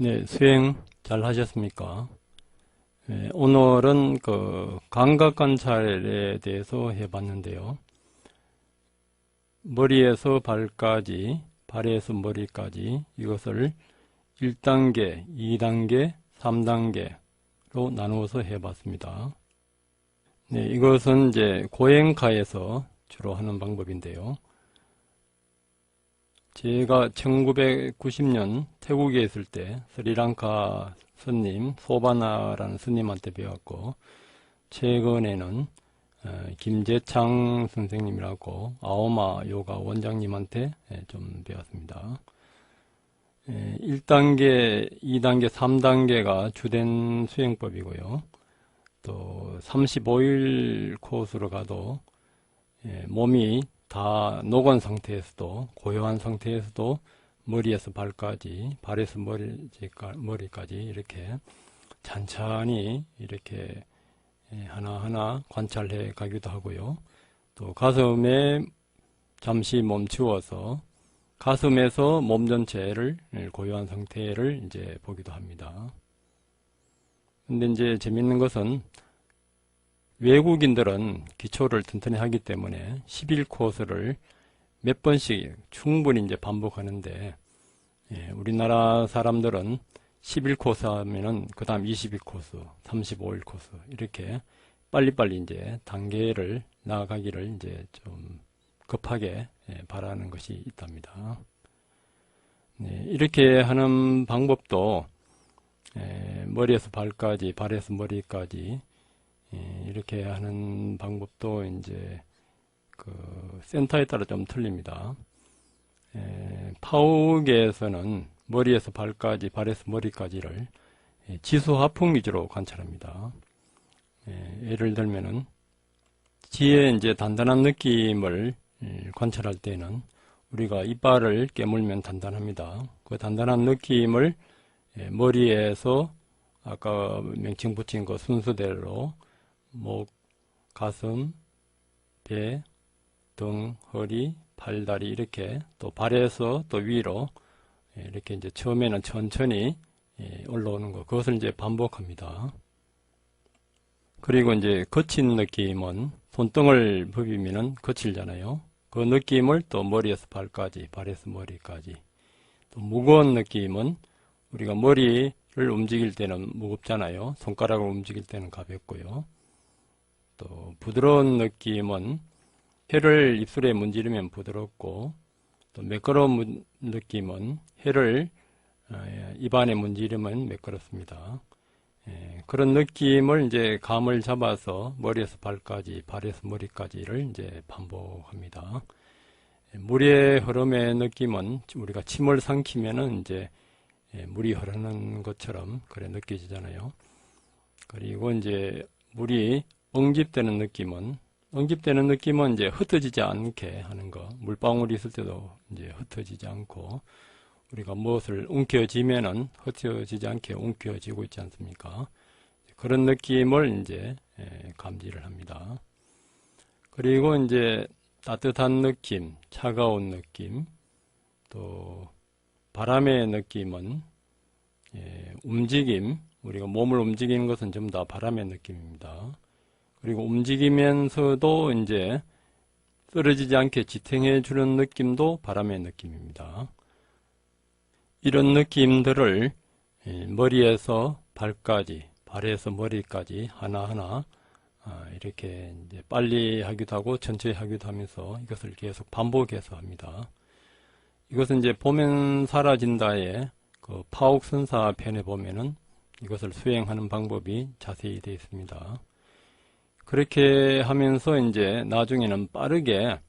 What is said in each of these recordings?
네, 수행 잘 하셨습니까? 네, 오늘은 감각 관찰에 대해서 해봤는데요. 머리에서 발까지, 발에서 머리까지 이것을 1단계, 2단계, 3단계로 나누어서 해봤습니다. 네, 이것은 이제 고행카에서 주로 하는 방법인데요. 제가 1990년 태국에 있을 때 스리랑카 스님, 소바나라는 스님한테 배웠고, 최근에는 김재창 선생님이라고 아오마 요가 원장님한테 좀 배웠습니다. 1단계, 2단계, 3단계가 주된 수행법이고요. 또 35일 코스로 가도 몸이 다 녹은 상태에서도, 고요한 상태에서도 머리에서 발까지, 발에서 머리까지 이렇게 천천히 이렇게 하나하나 관찰해 가기도 하고요. 또 가슴에 잠시 멈추어서 가슴에서 몸 전체를 고요한 상태를 이제 보기도 합니다. 근데 이제 재밌는 것은 외국인들은 기초를 튼튼히 하기 때문에 11코스를 몇 번씩 충분히 이제 반복하는데, 우리나라 사람들은 11코스 하면은 그 다음 22코스, 35일 코스 이렇게 빨리빨리 이제 단계를 나아가기를 이제 좀 급하게 바라는 것이 있답니다. 네, 이렇게 하는 방법도 머리에서 발까지, 발에서 머리까지 이렇게 하는 방법도 이제 그 센터에 따라 좀 틀립니다. 파우계에서는 머리에서 발까지, 발에서 머리까지를 지수하풍 위주로 관찰합니다. 예를 들면은 지에 이제 단단한 느낌을 관찰할 때는 우리가 이빨을 깨물면 단단합니다. 그 단단한 느낌을 머리에서 아까 명칭 붙인 거 순서대로 목, 가슴, 배, 등, 허리, 팔다리 이렇게 또 발에서 또 위로 이렇게 이제 처음에는 천천히 올라오는 거, 그것을 이제 반복합니다. 그리고 이제 거친 느낌은 손등을 부비면은 거칠잖아요. 그 느낌을 또 머리에서 발까지, 발에서 머리까지. 또 무거운 느낌은 우리가 머리를 움직일 때는 무겁잖아요. 손가락을 움직일 때는 가볍고요. 또 부드러운 느낌은 혀를 입술에 문지르면 부드럽고, 또 매끄러운 느낌은 혀를 입안에 문지르면 매끄럽습니다. 그런 느낌을 이제 감을 잡아서 머리에서 발까지, 발에서 머리까지를 이제 반복합니다. 물의 흐름의 느낌은 우리가 침을 삼키면은 이제 물이 흐르는 것처럼 그래 느껴지잖아요. 그리고 이제 물이 응집되는 느낌은 이제 흩어지지 않게 하는 거. 물방울이 있을 때도 이제 흩어지지 않고, 우리가 무엇을 움켜쥐면은 흩어지지 않게 움켜쥐고 있지 않습니까? 그런 느낌을 이제 감지를 합니다. 그리고 이제 따뜻한 느낌, 차가운 느낌, 또 바람의 느낌은 움직임, 우리가 몸을 움직이는 것은 전부 다 바람의 느낌입니다. 그리고 움직이면서도 이제 쓰러지지 않게 지탱해 주는 느낌도 바람의 느낌입니다. 이런 느낌들을 머리에서 발까지, 발에서 머리까지 하나하나 이렇게 이제 빨리 하기도 하고 천천히 하기도 하면서 이것을 계속 반복해서 합니다. 이것은 이제 보면 사라진다의 그 파옥선사 편에 보면은 이것을 수행하는 방법이 자세히 되어 있습니다. 그렇게 하면서 이제 나중에는 빠르게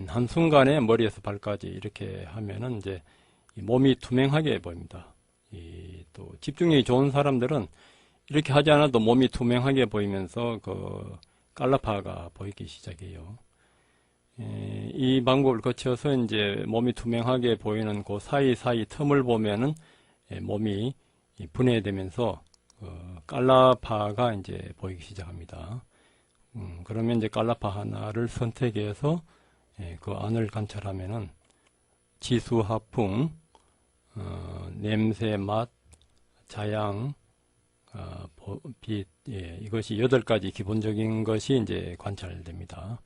한순간에 머리에서 발까지 이렇게 하면은 이제 몸이 투명하게 보입니다. 또 집중력이 좋은 사람들은 이렇게 하지 않아도 몸이 투명하게 보이면서 그 깔라파가 보이기 시작해요. 이 방법을 거쳐서 이제 몸이 투명하게 보이는 그 사이사이 틈을 보면은 몸이 분해되면서 깔라파가 이제 보이기 시작합니다. 그러면 이제 깔라파 하나를 선택해서 그 안을 관찰하면은 지수, 하풍, 냄새, 맛, 자양, 빛, 예, 이것이 8가지 기본적인 것이 이제 관찰됩니다.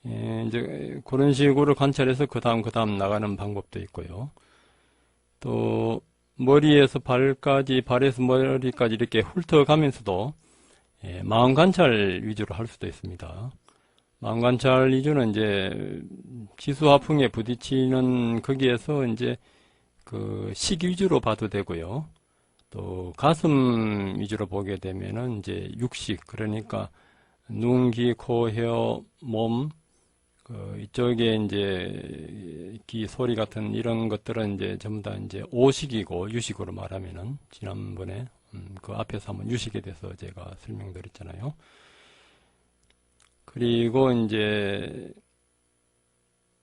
예, 이제 그런 식으로 관찰해서 그 다음 나가는 방법도 있고요. 또 머리에서 발까지, 발에서 머리까지 이렇게 훑어가면서도 예, 마음 관찰 위주로 할 수도 있습니다. 마음 관찰 위주는 이제 지수화풍에 부딪히는 거기에서 이제 그 식 위주로 봐도 되고요. 또 가슴 위주로 보게 되면은 이제 육식, 그러니까 눈, 귀, 코, 혀, 몸, 이쪽에 이제 귀, 소리 같은 이런 것들은 이제 전부 다 이제 오식이고, 유식으로 말하면은 지난번에 그 앞에서 한번 유식에 대해서 제가 설명드렸잖아요. 그리고 이제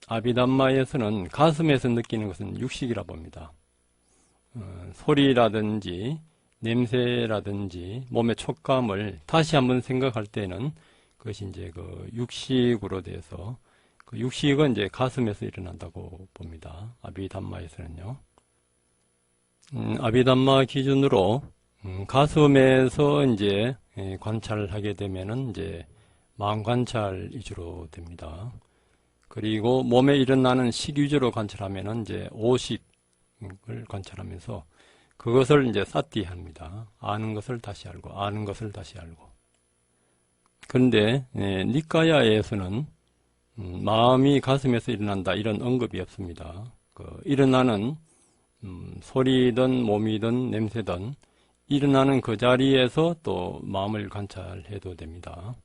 아비담마에서는 가슴에서 느끼는 것은 육식이라 봅니다. 소리라든지 냄새라든지 몸의 촉감을 다시 한번 생각할 때는 그것이 이제 그 육식으로 돼서 그 육식은 이제 가슴에서 일어난다고 봅니다. 아비담마에서는요. 아비담마 기준으로 가슴에서 이제 관찰을 하게 되면은 이제 마음 관찰 위주로 됩니다. 그리고 몸에 일어나는 식 위주로 관찰하면은 이제 오식을 관찰하면서 그것을 이제 사띠합니다. 아는 것을 다시 알고, 아는 것을 다시 알고. 그런데 니까야에서는 마음이 가슴에서 일어난다 이런 언급이 없습니다. 일어나는 소리든 몸이든 냄새든 일어나는 그 자리에서 또 마음을 관찰해도 됩니다.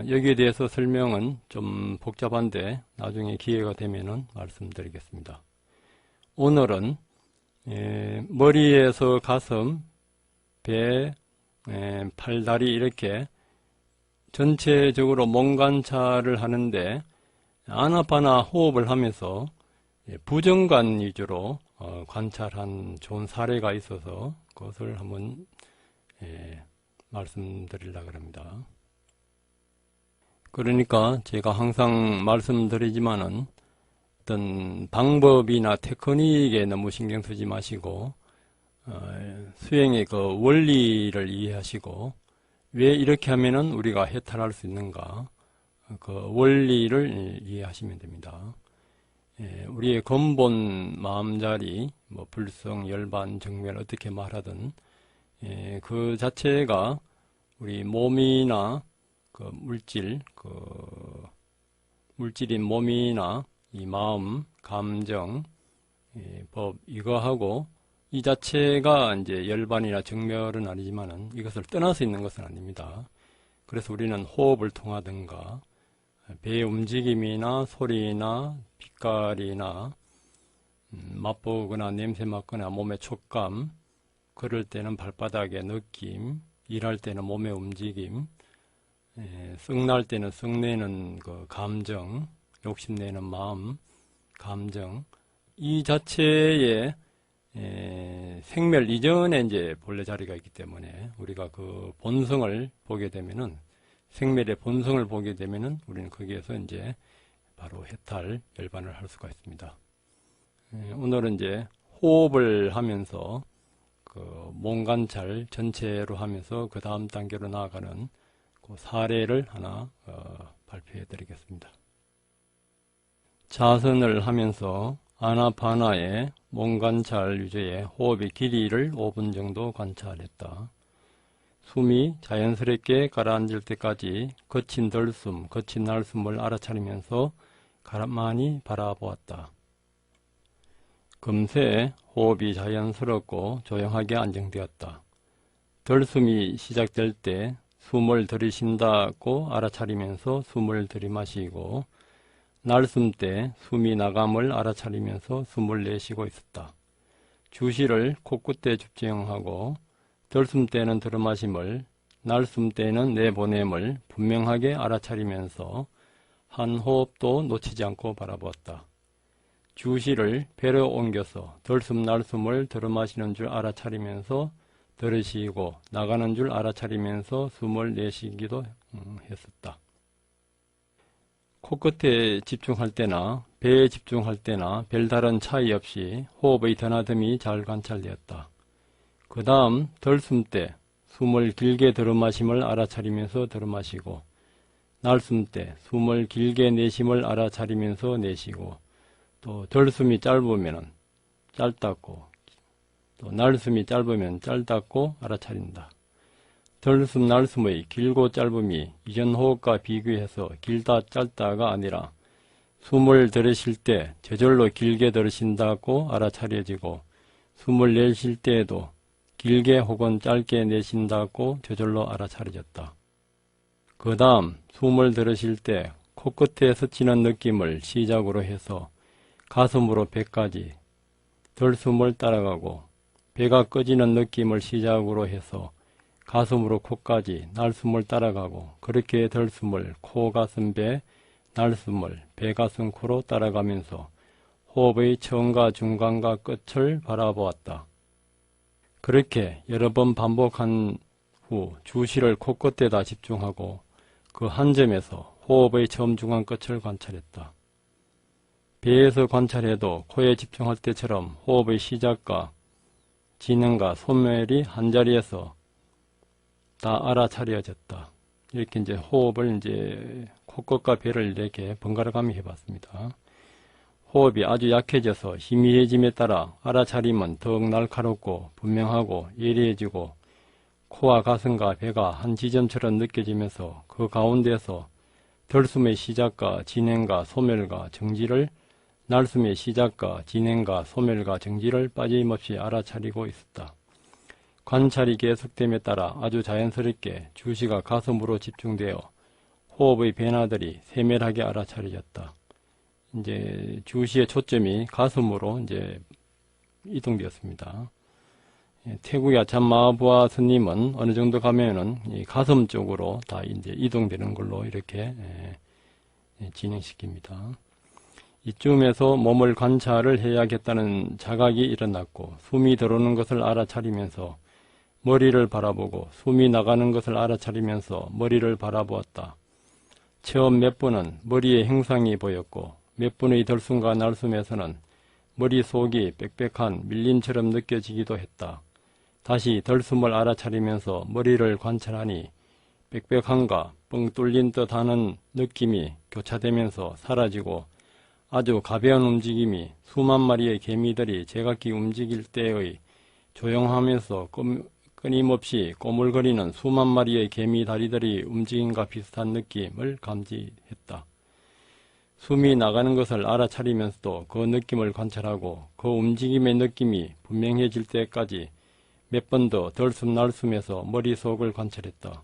여기에 대해서 설명은 좀 복잡한데 나중에 기회가 되면은 말씀드리겠습니다. 오늘은 머리에서 가슴, 배, 팔다리 이렇게 전체적으로 몸 관찰을 하는데 아나파나 호흡을 하면서 부정관 위주로 관찰한 좋은 사례가 있어서 그것을 한번 말씀드리려고 합니다. 그러니까 제가 항상 말씀드리지만은 어떤 방법이나 테크닉에 너무 신경 쓰지 마시고 수행의 그 원리를 이해하시고 왜 이렇게 하면은 우리가 해탈할 수 있는가 그 원리를 이해하시면 됩니다. 우리의 근본 마음자리, 뭐 불성, 열반, 정멸 어떻게 말하든 그 자체가 우리 몸이나 그 물질인 몸이나 이 마음, 감정, 법 이거하고 이 자체가 이제 열반이나 정멸은 아니지만은 이것을 떠나서 있는 것은 아닙니다. 그래서 우리는 호흡을 통하든가 배의 움직임이나 소리나 빛깔이나 맛보거나 냄새 맡거나 몸의 촉감, 걸을 때는 발바닥의 느낌, 일할 때는 몸의 움직임, 썩날 때는 썩내는 그 감정, 욕심내는 마음, 감정, 이 자체의 생멸 이전에 이제 본래 자리가 있기 때문에 우리가 그 본성을 보게 되면은 생멸의 본성을 보게 되면은 우리는 거기에서 이제 바로 해탈, 열반을 할 수가 있습니다. 오늘은 이제 호흡을 하면서 그 몸 관찰 전체로 하면서 그 다음 단계로 나아가는 그 사례를 하나 발표해 드리겠습니다. 자선을 하면서 아나파나의 몸 관찰 위주의 호흡의 길이를 5분 정도 관찰했다. 숨이 자연스럽게 가라앉을 때까지 거친 덜숨, 거친 날숨을 알아차리면서 가만히 바라보았다. 금세 호흡이 자연스럽고 조용하게 안정되었다. 덜숨이 시작될 때 숨을 들이쉰다고 알아차리면서 숨을 들이마시고 날숨 때 숨이 나감을 알아차리면서 숨을 내쉬고 있었다. 주시를 코끝에 집중하고 덜숨 때는 들이마심을, 날숨 때는 내보냄을 분명하게 알아차리면서 한 호흡도 놓치지 않고 바라보았다. 주시를 배로 옮겨서 덜숨 날숨을 들이마시는 줄 알아차리면서 들이쉬고 나가는 줄 알아차리면서 숨을 내쉬기도 했었다. 코끝에 집중할 때나 배에 집중할 때나 별다른 차이 없이 호흡의 드나듦이 잘 관찰되었다. 그 다음 들숨 때 숨을 길게 들어마심을 알아차리면서 들어마시고, 날숨 때 숨을 길게 내심을 알아차리면서 내쉬고, 또 들숨이 짧으면 짧다고, 또 날숨이 짧으면 짧다고 알아차린다. 들숨 날숨의 길고 짧음이 이전 호흡과 비교해서 길다 짧다가 아니라 숨을 들이쉴 때 저절로 길게 들이쉰다고 알아차려지고, 숨을 내쉴 때에도 길게 혹은 짧게 내쉰다고 저절로 알아차려졌다. 그 다음 숨을 들이쉴 때 코끝에 스치는 느낌을 시작으로 해서 가슴으로 배까지 들숨을 따라가고, 배가 꺼지는 느낌을 시작으로 해서 가슴으로 코까지 날숨을 따라가고, 그렇게 들숨을 코, 가슴, 배, 날숨을 배, 가슴, 코로 따라가면서 호흡의 처음과 중간과 끝을 바라보았다. 그렇게 여러 번 반복한 후 주시를 코끝에다 집중하고 그 한 점에서 호흡의 처음, 중간, 끝을 관찰했다. 배에서 관찰해도 코에 집중할 때처럼 호흡의 시작과 진행과 소멸이 한자리에서 다 알아차려졌다. 이렇게 이제 호흡을 이제 코끝과 배를 이렇게 번갈아가며 해봤습니다. 호흡이 아주 약해져서 희미해짐에 따라 알아차림은 더욱 날카롭고 분명하고 예리해지고, 코와 가슴과 배가 한 지점처럼 느껴지면서 그 가운데서 들숨의 시작과 진행과 소멸과 정지를, 날숨의 시작과 진행과 소멸과 정지를 빠짐없이 알아차리고 있었다. 관찰이 계속됨에 따라 아주 자연스럽게 주시가 가슴으로 집중되어 호흡의 변화들이 세밀하게 알아차려졌다. 이제 주시의 초점이 가슴으로 이제 이동되었습니다. 태국의 아찬 마하부아 스님은 어느 정도 가면은 이 가슴 쪽으로 다 이제 이동되는 걸로 이렇게 진행시킵니다. 이쯤에서 몸을 관찰을 해야겠다는 자각이 일어났고, 숨이 들어오는 것을 알아차리면서 머리를 바라보고, 숨이 나가는 것을 알아차리면서 머리를 바라보았다. 처음 몇 번은 머리의 형상이 보였고, 몇 번의 들숨과 날숨에서는 머릿속이 빽빽한 밀림처럼 느껴지기도 했다. 다시 들숨을 알아차리면서 머리를 관찰하니 빽빽함과 뻥 뚫린 듯하는 느낌이 교차되면서 사라지고, 아주 가벼운 움직임이 수만 마리의 개미들이 제각기 움직일 때의 조용하면서 끊임없이 꼬물거리는 수만 마리의 개미 다리들의 움직임과 비슷한 느낌을 감지했다. 숨이 나가는 것을 알아차리면서도 그 느낌을 관찰하고, 그 움직임의 느낌이 분명해질 때까지 몇 번 더 들숨 날숨에서 머릿속을 관찰했다.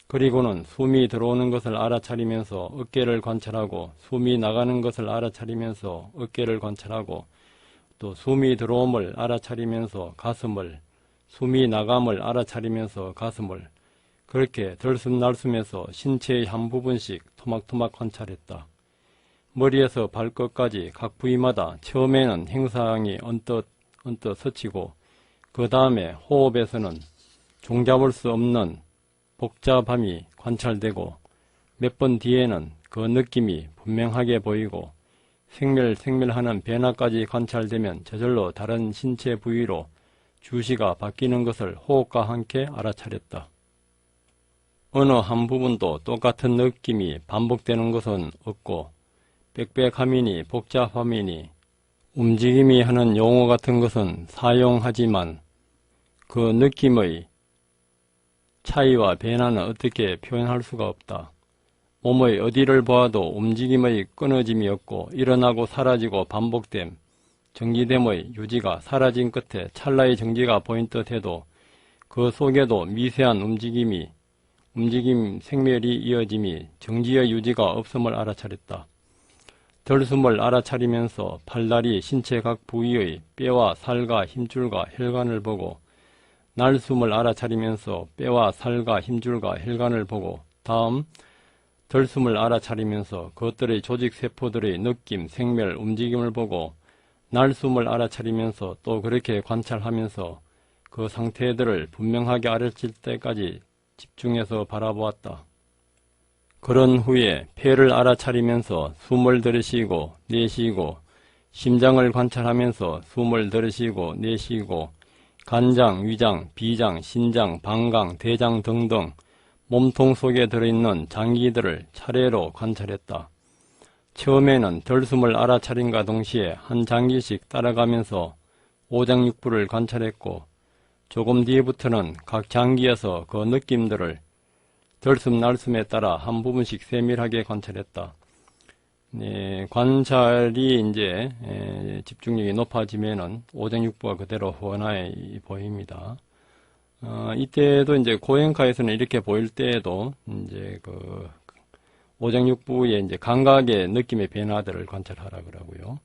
그리고는 숨이 들어오는 것을 알아차리면서 어깨를 관찰하고, 숨이 나가는 것을 알아차리면서 어깨를 관찰하고, 또 숨이 들어옴을 알아차리면서 가슴을, 숨이 나감을 알아차리면서 가슴을, 그렇게 들숨 날숨에서 신체의 한 부분씩 토막토막 관찰했다. 머리에서 발끝까지 각 부위마다 처음에는 형상이 언뜻 스치고, 그 다음에 호흡에서는 종잡을 수 없는 복잡함이 관찰되고, 몇 번 뒤에는 그 느낌이 분명하게 보이고, 생멸하는 변화까지 관찰되면 저절로 다른 신체 부위로 주시가 바뀌는 것을 호흡과 함께 알아차렸다. 어느 한 부분도 똑같은 느낌이 반복되는 것은 없고, 빽빽함이니 복잡함이니 움직임이 하는 용어 같은 것은 사용하지만 그 느낌의 차이와 변화는 어떻게 표현할 수가 없다. 몸의 어디를 보아도 움직임의 끊어짐이 없고, 일어나고 사라지고 반복됨, 정지됨의 유지가 사라진 끝에 찰나의 정지가 보인 듯 해도 그 속에도 미세한 움직임 생멸이 이어짐이 정지의 유지가 없음을 알아차렸다. 들숨을 알아차리면서 팔다리 신체 각 부위의 뼈와 살과 힘줄과 혈관을 보고, 날숨을 알아차리면서 뼈와 살과 힘줄과 혈관을 보고, 다음 들숨을 알아차리면서 그것들의 조직세포들의 느낌, 생멸, 움직임을 보고, 날숨을 알아차리면서 또 그렇게 관찰하면서 그 상태들을 분명하게 알아챌 때까지 집중해서 바라보았다. 그런 후에 폐를 알아차리면서 숨을 들이쉬고 내쉬고, 심장을 관찰하면서 숨을 들이쉬고 내쉬고, 간장, 위장, 비장, 신장, 방광, 대장 등등 몸통 속에 들어있는 장기들을 차례로 관찰했다. 처음에는 덜숨을 알아차림과 동시에 한 장기씩 따라가면서 오장육부를 관찰했고 조금 뒤부터는 각 장기에서 그 느낌들을 덜숨 날숨에 따라 한 부분씩 세밀하게 관찰했다. 관찰이 이제 집중력이 높아지면은 오장육부가 그대로 훤하게 보입니다. 이때도 이제 고행카에서는 이렇게 보일 때에도 이제 그 오장육부의 이제 감각의 느낌의 변화들을 관찰하라 그러고요.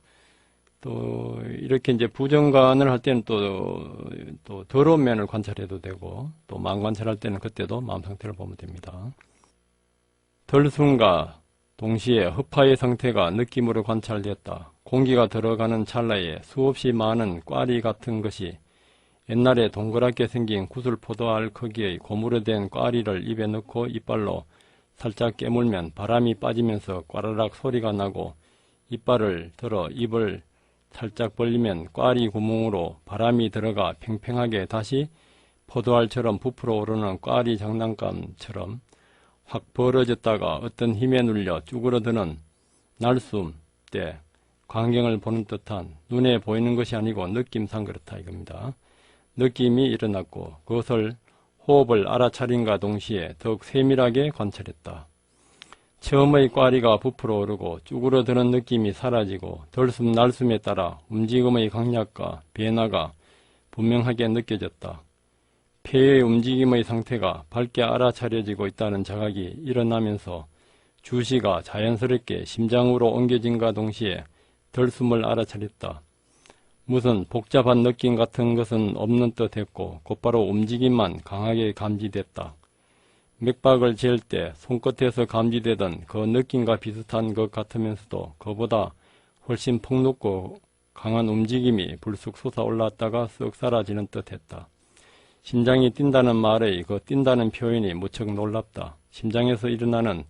또 이렇게 이제 부정관을 할 때는 또 더러운 면을 관찰해도 되고 또 망관찰할 때는 그때도 마음 상태를 보면 됩니다. 덜숨과 동시에 흡하의 상태가 느낌으로 관찰되었다. 공기가 들어가는 찰나에 수없이 많은 꽈리 같은 것이 옛날에 동그랗게 생긴 구슬포도알 크기의 고무로 된 꽈리를 입에 넣고 이빨로 살짝 깨물면 바람이 빠지면서 꽈라락 소리가 나고 이빨을 들어 입을 살짝 벌리면 꽈리 구멍으로 바람이 들어가 팽팽하게 다시 포도알처럼 부풀어 오르는 꽈리 장난감처럼 확 벌어졌다가 어떤 힘에 눌려 쭈그러드는 날숨 때 광경을 보는 듯한 눈에 보이는 것이 아니고 느낌상 그렇다 이겁니다. 느낌이 일어났고 그것을 호흡을 알아차림과 동시에 더욱 세밀하게 관찰했다. 처음의 꽈리가 부풀어 오르고 쭈그러드는 느낌이 사라지고 덜숨 날숨에 따라 움직임의 강약과 변화가 분명하게 느껴졌다. 폐의 움직임의 상태가 밝게 알아차려지고 있다는 자각이 일어나면서 주시가 자연스럽게 심장으로 옮겨진과 동시에 덜숨을 알아차렸다. 무슨 복잡한 느낌 같은 것은 없는 듯 했고 곧바로 움직임만 강하게 감지됐다. 맥박을 잴 때 손끝에서 감지되던 그 느낌과 비슷한 것 같으면서도 그보다 훨씬 폭넓고 강한 움직임이 불쑥 솟아올랐다가 쓱 사라지는 듯 했다. 심장이 뛴다는 말의 그 뛴다는 표현이 무척 놀랍다. 심장에서 일어나는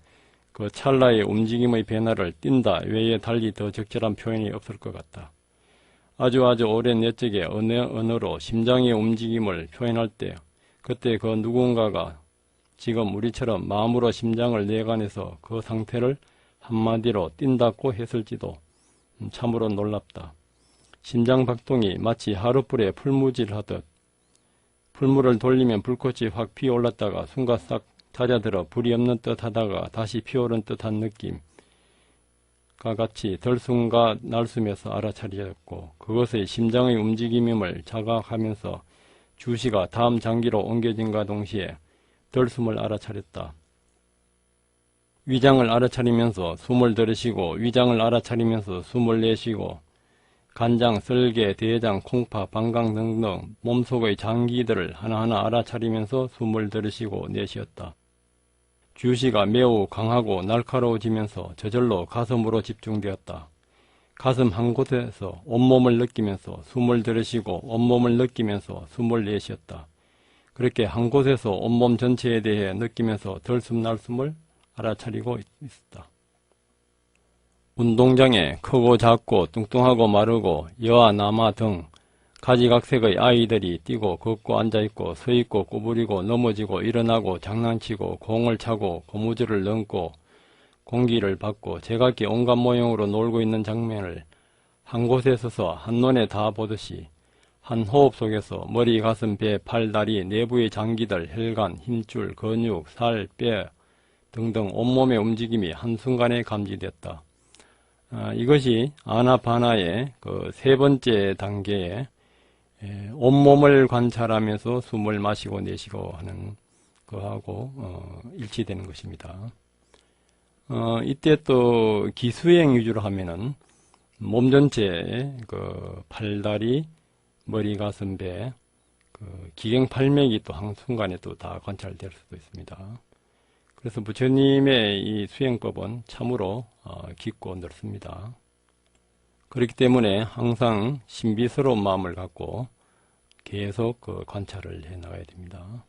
그 찰나의 움직임의 변화를 뛴다 외에 달리 더 적절한 표현이 없을 것 같다. 아주 오랜 옛적에 언어로 심장의 움직임을 표현할 때 그때 그 누군가가 지금 우리처럼 마음으로 심장을 내관해서 그 상태를 한마디로 뛴다고 했을지도 참으로 놀랍다. 심장 박동이 마치 하룻불에 풀무질하듯 풀물을 돌리면 불꽃이 확 피어올랐다가 순간 싹 잦아들어 불이 없는 듯 하다가 다시 피어오른 듯한 느낌과 같이 덜숨과 날숨에서 알아차려졌고 그것의 심장의 움직임임을 자각하면서 주시가 다음 장기로 옮겨진과 동시에 덜숨을 알아차렸다. 위장을 알아차리면서 숨을 들이쉬고 위장을 알아차리면서 숨을 내쉬고 간장, 쓸개, 대장, 콩파, 방광 등등 몸속의 장기들을 하나하나 알아차리면서 숨을 들이쉬고 내쉬었다. 주시가 매우 강하고 날카로워지면서 저절로 가슴으로 집중되었다. 가슴 한 곳에서 온몸을 느끼면서 숨을 들이쉬고 온몸을 느끼면서 숨을 내쉬었다. 그렇게 한 곳에서 온몸 전체에 대해 느끼면서 덜숨 날숨을 알아차리고 있었다. 운동장에 크고 작고 뚱뚱하고 마르고 여아 남아 등 가지각색의 아이들이 뛰고 걷고 앉아있고 서있고 구부리고 넘어지고 일어나고 장난치고 공을 차고 고무줄을 넘고 공기를 받고 제각기 온갖 모형으로 놀고 있는 장면을 한 곳에 서서 한눈에 다 보듯이 한 호흡 속에서 머리, 가슴, 배, 팔, 다리, 내부의 장기들, 혈관, 힘줄, 근육, 살, 뼈 등등 온몸의 움직임이 한순간에 감지됐다. 이것이 아나파나의 그 세 번째 단계에 온몸을 관찰하면서 숨을 마시고 내쉬고 하는 거하고 일치되는 것입니다. 이때 또 기수행 위주로 하면은 몸 전체에 그 팔다리, 머리, 가슴, 배, 그 기경팔맥이 또 한순간에 또 다 관찰될 수도 있습니다. 그래서 부처님의 이 수행법은 참으로 깊고 넓습니다. 그렇기 때문에 항상 신비스러운 마음을 갖고 계속 그 관찰을 해 나가야 됩니다.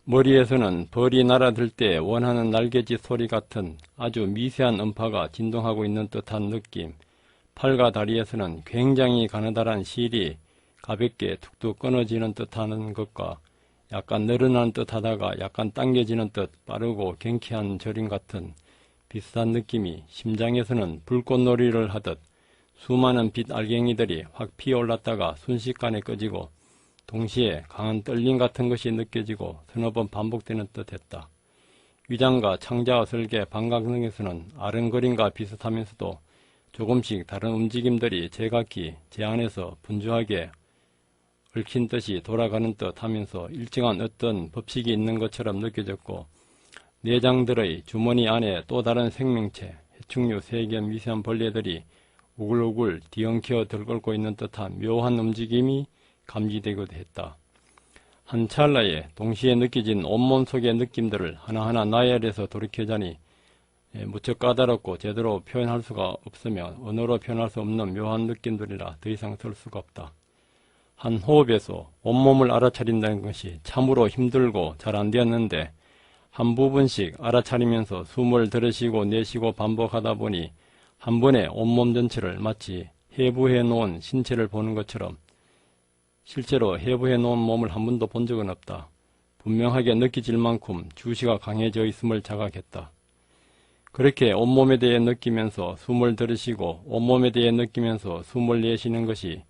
머리에서는 벌이 날아들 때 원하는 날개짓 소리 같은 아주 미세한 음파가 진동하고 있는 듯한 느낌, 팔과 다리에서는 굉장히 가느다란 실이 가볍게 툭툭 끊어지는 듯하는 것과 약간 늘어나는 듯하다가 약간 당겨지는 듯 빠르고 경쾌한 저림 같은 비슷한 느낌이 심장에서는 불꽃놀이를 하듯 수많은 빛 알갱이들이 확 피어올랐다가 순식간에 꺼지고 동시에 강한 떨림 같은 것이 느껴지고 서너 번 반복되는 듯 했다. 위장과 창자와 설계, 방광 등에서는 아른거림과 비슷하면서도 조금씩 다른 움직임들이 제각기 제 안에서 분주하게 얽힌 듯이 돌아가는 듯 하면서 일정한 어떤 법칙이 있는 것처럼 느껴졌고 내장들의 주머니 안에 또 다른 생명체, 해충류, 세견, 미세한 벌레들이 우글우글 뒤엉켜 들끓고 있는 듯한 묘한 움직임이 감지되기도 했다. 한 찰나에 동시에 느껴진 온몸 속의 느낌들을 하나하나 나열해서 돌이켜자니 무척 까다롭고 제대로 표현할 수가 없으며 언어로 표현할 수 없는 묘한 느낌들이라 더 이상 설 수가 없다. 한 호흡에서 온몸을 알아차린다는 것이 참으로 힘들고 잘 안 되었는데 한 부분씩 알아차리면서 숨을 들이쉬고 내쉬고 반복하다 보니 한 번에 온몸 전체를 마치 해부해 놓은 신체를 보는 것처럼 실제로 해부해 놓은 몸을 한 번도 본 적은 없다. 분명하게 느껴질 만큼 주시가 강해져 있음을 자각했다. 그렇게 온몸에 대해 느끼면서 숨을 들이쉬고 온몸에 대해 느끼면서 숨을 내쉬는 것이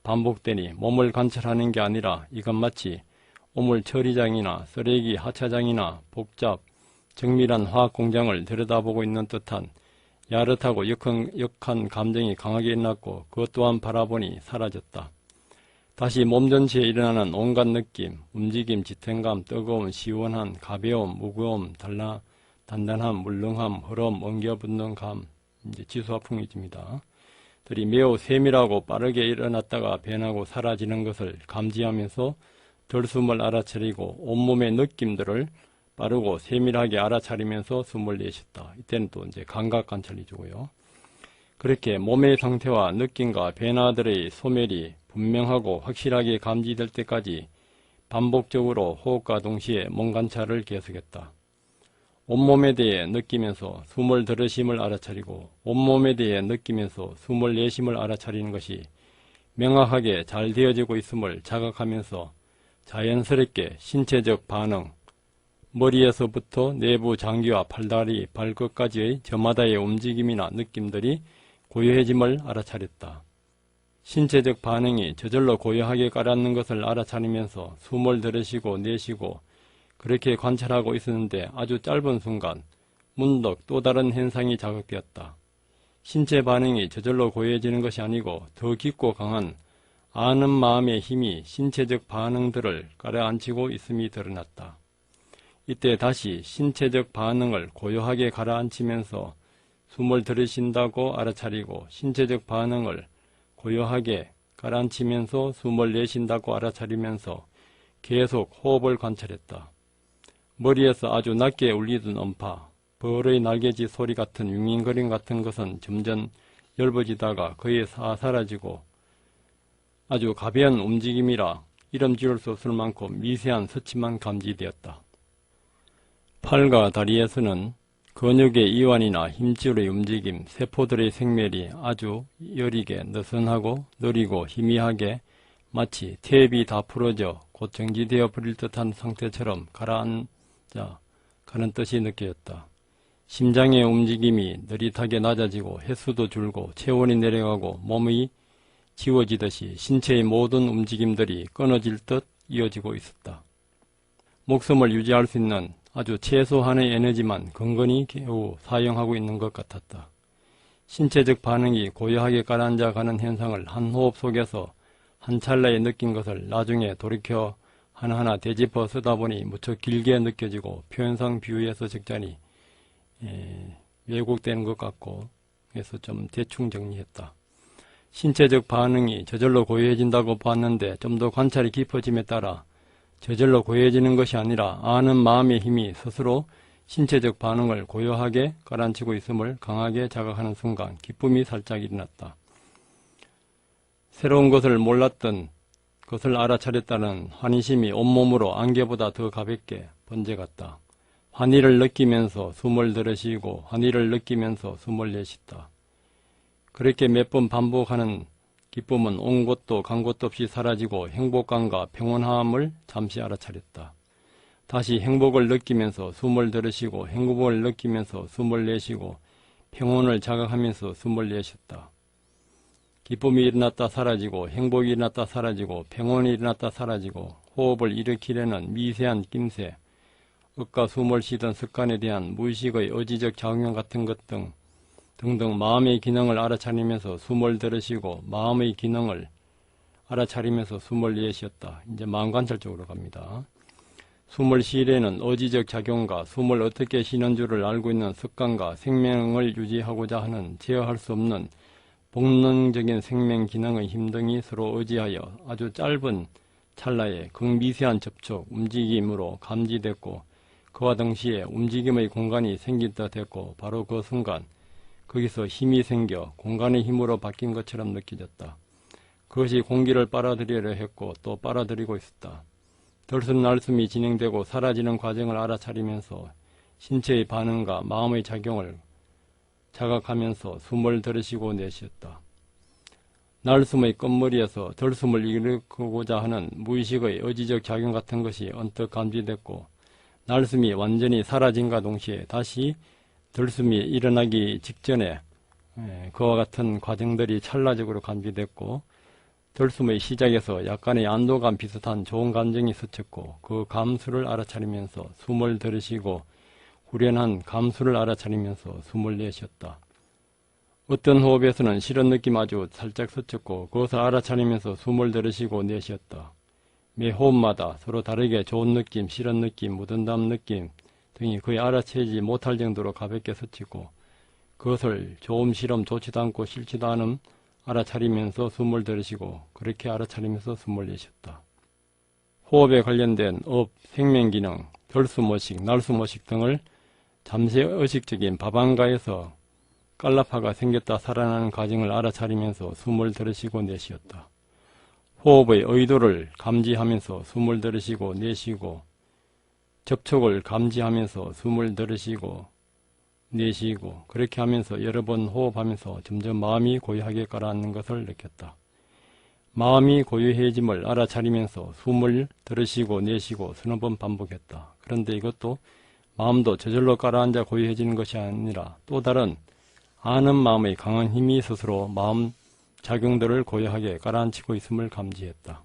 반복되니 몸을 관찰하는 게 아니라 이건 마치 오물 처리장이나 쓰레기 하차장이나 복잡, 정밀한 화학 공장을 들여다보고 있는 듯한 야릇하고 역한 감정이 강하게 일어났고 그것 또한 바라보니 사라졌다. 다시 몸 전체에 일어나는 온갖 느낌, 움직임, 지탱감, 뜨거움, 시원함, 가벼움, 무거움, 단단함, 물렁함, 흐름, 엉겨붙는 감, 지수화풍이집니다. 들이 매우 세밀하고 빠르게 일어났다가 변하고 사라지는 것을 감지하면서 들숨을 알아차리고 온몸의 느낌들을 빠르고 세밀하게 알아차리면서 숨을 내쉬었다. 이때는 또 이제 감각 관찰이 주고요. 그렇게 몸의 상태와 느낌과 변화들의 소멸이 분명하고 확실하게 감지될 때까지 반복적으로 호흡과 동시에 몸 관찰을 계속했다. 온몸에 대해 느끼면서 숨을 들이쉼을 알아차리고 온몸에 대해 느끼면서 숨을 내쉼을 알아차리는 것이 명확하게 잘 되어지고 있음을 자각하면서 자연스럽게 신체적 반응, 머리에서부터 내부 장기와 팔다리, 발끝까지의 저마다의 움직임이나 느낌들이 고요해짐을 알아차렸다. 신체적 반응이 저절로 고요하게 가라앉는 것을 알아차리면서 숨을 들이쉬고 내쉬고 그렇게 관찰하고 있었는데 아주 짧은 순간 문득 또 다른 현상이 자극되었다. 신체 반응이 저절로 고요해지는 것이 아니고 더 깊고 강한 아는 마음의 힘이 신체적 반응들을 가라앉히고 있음이 드러났다. 이때 다시 신체적 반응을 고요하게 가라앉히면서 숨을 들이쉰다고 알아차리고 신체적 반응을 고요하게 가라앉히면서 숨을 내쉰다고 알아차리면서 계속 호흡을 관찰했다. 머리에서 아주 낮게 울리던 음파, 벌의 날개짓 소리 같은 윙윙거림 같은 것은 점점 엷어지다가 거의 사라지고 아주 가벼운 움직임이라 이름 지을 수 없을 만큼 미세한 서침만 감지되었다. 팔과 다리에서는 근육의 이완이나 힘줄의 움직임, 세포들의 생멸이 아주 여리게 느슨하고 느리고 희미하게 마치 탭이 다 풀어져 곧 정지되어 버릴 듯한 상태처럼 가라앉아 가는 뜻이 느껴졌다. 심장의 움직임이 느릿하게 낮아지고 횟수도 줄고 체온이 내려가고 몸이 지워지듯이 신체의 모든 움직임들이 끊어질 듯 이어지고 있었다. 목숨을 유지할 수 있는 아주 최소한의 에너지만 건건히 겨우 사용하고 있는 것 같았다. 신체적 반응이 고요하게 가라앉아 가는 현상을 한 호흡 속에서 한 찰나에 느낀 것을 나중에 돌이켜 하나하나 되짚어 쓰다 보니 무척 길게 느껴지고 표현상 비유해서 적잖이 왜곡되는 것 같고 그래서 좀 대충 정리했다. 신체적 반응이 저절로 고요해진다고 봤는데 좀 더 관찰이 깊어짐에 따라 저절로 고요해지는 것이 아니라 아는 마음의 힘이 스스로 신체적 반응을 고요하게 가라앉히고 있음을 강하게 자각하는 순간 기쁨이 살짝 일어났다. 새로운 것을 몰랐던 것을 알아차렸다는 환희심이 온몸으로 안개보다 더 가볍게 번져갔다. 환희를 느끼면서 숨을 들이쉬고 환희를 느끼면서 숨을 내쉬다. 그렇게 몇 번 반복하는 기쁨은 온 곳도 간 곳도 없이 사라지고 행복감과 평온함을 잠시 알아차렸다. 다시 행복을 느끼면서 숨을 들이쉬고 행복을 느끼면서 숨을 내쉬고 평온을 자각하면서 숨을 내쉬었다. 기쁨이 일어났다 사라지고 행복이 일어났다 사라지고 평온이 일어났다 사라지고 호흡을 일으키려는 미세한 낌새, 억과 숨을 쉬던 습관에 대한 무의식의 의지적 작용 같은 것 등등 마음의 기능을 알아차리면서 숨을 들이쉬고 마음의 기능을 알아차리면서 숨을 내쉬었다. 이제 마음관찰 쪽으로 갑니다. 숨을 쉬려는 의지적 작용과 숨을 어떻게 쉬는 줄을 알고 있는 습관과 생명을 유지하고자 하는 제어할 수 없는 본능적인 생명 기능의 힘 등이 서로 의지하여 아주 짧은 찰나에 극미세한 접촉, 움직임으로 감지됐고 그와 동시에 움직임의 공간이 생긴다 됐고 바로 그 순간 거기서 힘이 생겨 공간의 힘으로 바뀐 것처럼 느껴졌다. 그것이 공기를 빨아들이려 했고 또 빨아들이고 있었다. 들숨날숨이 진행되고 사라지는 과정을 알아차리면서 신체의 반응과 마음의 작용을 자각하면서 숨을 들이쉬고 내쉬었다. 날숨의 끝머리에서 들숨을 일으키고자 하는 무의식의 의지적 작용 같은 것이 언뜻 감지됐고 날숨이 완전히 사라짐과 동시에 다시 들숨이 일어나기 직전에 그와 같은 과정들이 찰나적으로 감지됐고 들숨의 시작에서 약간의 안도감 비슷한 좋은 감정이 스쳤고 그 감수를 알아차리면서 숨을 들이쉬고 후련한 감수를 알아차리면서 숨을 내쉬었다. 어떤 호흡에서는 싫은 느낌 아주 살짝 스쳤고 그것을 알아차리면서 숨을 들이쉬고 내쉬었다. 매 호흡마다 서로 다르게 좋은 느낌, 싫은 느낌, 무던담 느낌 등이 거의 알아채지 못할 정도로 가볍게 스치고 그것을 좋음, 싫음, 좋지도 않고 싫지도 않음 알아차리면서 숨을 들이쉬고 그렇게 알아차리면서 숨을 내쉬었다. 호흡에 관련된 업, 생명기능, 들숨의식, 날숨의식 등을 잠시 의식적인 밥안가에서 깔라파가 생겼다 살아나는 과정을 알아차리면서 숨을 들이쉬고 내쉬었다. 호흡의 의도를 감지하면서 숨을 들이쉬고 내쉬고 접촉을 감지하면서 숨을 들이쉬고 내쉬고 그렇게 하면서 여러 번 호흡하면서 점점 마음이 고요하게 가라앉는 것을 느꼈다. 마음이 고요해짐을 알아차리면서 숨을 들이쉬고 내쉬고 서너 번 반복했다. 그런데 이것도 마음도 저절로 가라앉아 고요해지는 것이 아니라 또 다른 아는 마음의 강한 힘이 스스로 마음 작용들을 고요하게 가라앉히고 있음을 감지했다.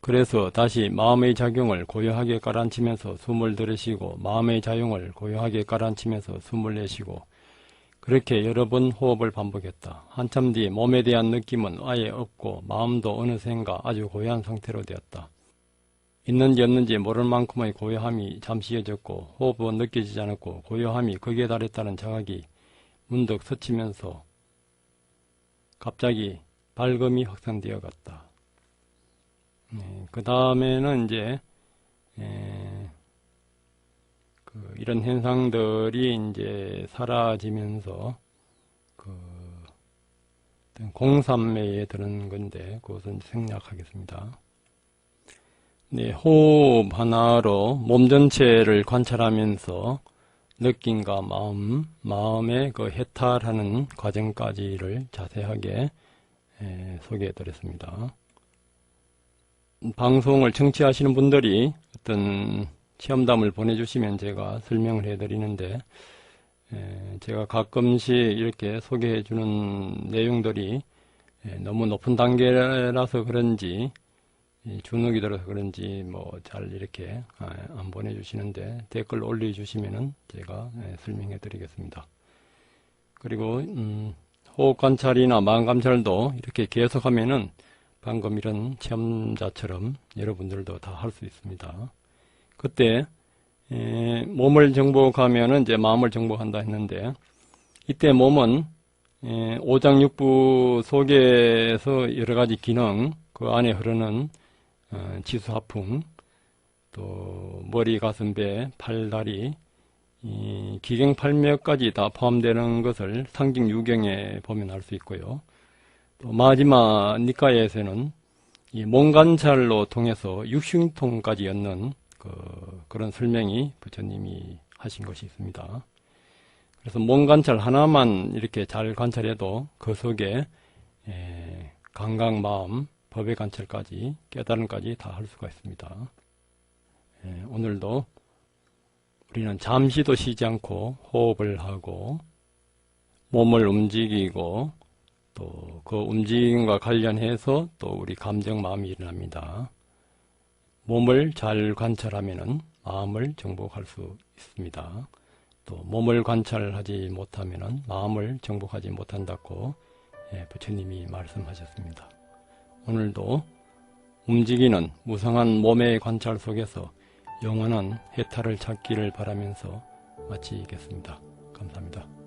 그래서 다시 마음의 작용을 고요하게 가라앉히면서 숨을 들이쉬고 마음의 작용을 고요하게 가라앉히면서 숨을 내쉬고 그렇게 여러 번 호흡을 반복했다. 한참 뒤 몸에 대한 느낌은 아예 없고 마음도 어느샌가 아주 고요한 상태로 되었다. 있는지 없는지 모를 만큼의 고요함이 잠시 이어졌고 호흡은 느껴지지 않았고 고요함이 극에 달했다는 자각이 문득 스치면서 갑자기 밝음이 확산되어 갔다. 그 다음에는 이제 이런 현상들이 이제 사라지면서 공삼매에 드는 건데 그것은 생략하겠습니다. 네, 호흡 하나로 몸 전체를 관찰하면서 느낌과 마음의 그 해탈하는 과정까지를 자세하게 소개해 드렸습니다. 방송을 청취하시는 분들이 어떤 체험담을 보내주시면 제가 설명을 해드리는데 제가 가끔씩 이렇게 소개해주는 내용들이 너무 높은 단계라서 그런지 주눅이 들어서 그런지 뭐 잘 이렇게 안 보내주시는데 댓글 올려주시면은 제가 설명해 드리겠습니다. 그리고 호흡 관찰이나 마음 관찰도 이렇게 계속하면은 방금 이런 체험자처럼 여러분들도 다 할 수 있습니다. 그때 몸을 정복하면은 이제 마음을 정복한다 했는데 이때 몸은 오장육부 속에서 여러 가지 기능, 그 안에 흐르는 지수 하풍, 또 머리, 가슴, 배, 팔, 다리, 기경팔매까지 다 포함되는 것을 상징 유경에 보면 알 수 있고요. 또 마지막 니카에서는 이 몸 관찰로 통해서 육신통까지 엮는 그런 설명이 부처님이 하신 것이 있습니다. 그래서 몸 관찰 하나만 이렇게 잘 관찰해도 그 속에 감각, 마음, 법의 관찰까지, 깨달음까지 다 할 수가 있습니다. 오늘도 우리는 잠시도 쉬지 않고 호흡을 하고 몸을 움직이고 또 그 움직임과 관련해서 또 우리 감정, 마음이 일어납니다. 몸을 잘 관찰하면은 마음을 정복할 수 있습니다. 또 몸을 관찰하지 못하면은 마음을 정복하지 못한다고 부처님이 말씀하셨습니다. 오늘도 움직이는 무성한 몸의 관찰 속에서 영원한 해탈을 찾기를 바라면서 마치겠습니다. 감사합니다.